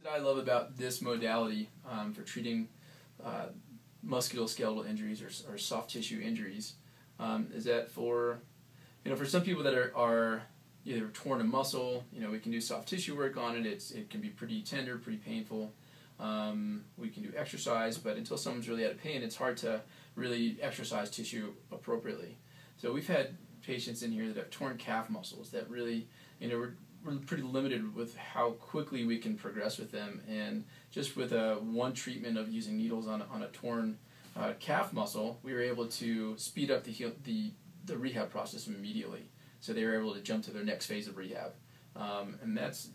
What I love about this modality for treating musculoskeletal injuries or soft tissue injuries is that for some people that are either torn a muscle, we can do soft tissue work on it. It can be pretty tender, pretty painful. We can do exercise, but until someone's really out of pain, it's hard to really exercise tissue appropriately. So we've had patients in here that have torn calf muscles that really, we're pretty limited with how quickly we can progress with them, and just with one treatment of using needles on a torn calf muscle, we were able to speed up the rehab process immediately. So they were able to jump to their next phase of rehab, and that's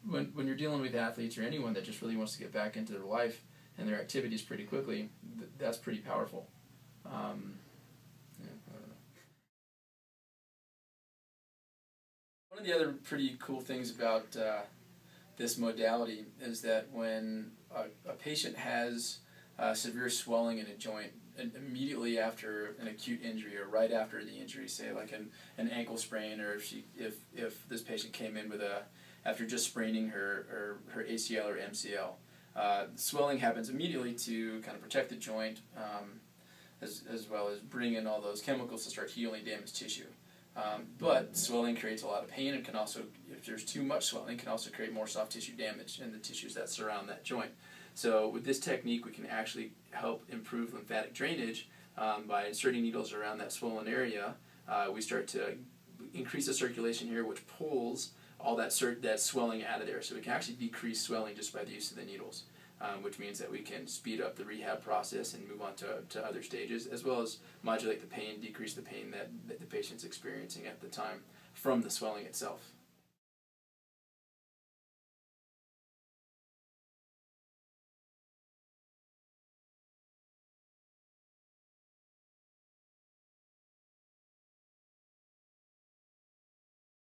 when you're dealing with athletes or anyone that just really wants to get back into their life and their activities pretty quickly. That's pretty powerful. Yeah, I don't know. One of the other pretty cool things about this modality is that when a patient has severe swelling in a joint, immediately after an acute injury or right after the injury, say like an ankle sprain, or if this patient came in with after just spraining her ACL or MCL, swelling happens immediately to kind of protect the joint, as well as bring in all those chemicals to start healing damaged tissue. But swelling creates a lot of pain, and can also, if there's too much swelling, can also create more soft tissue damage in the tissues that surround that joint. So with this technique, we can actually help improve lymphatic drainage by inserting needles around that swollen area. We start to increase the circulation here, which pulls all that swelling out of there. So we can actually decrease swelling just by the use of the needles, which means that we can speed up the rehab process and move on to other stages, as well as modulate the pain, decrease the pain that the patient's experiencing at the time from the swelling itself.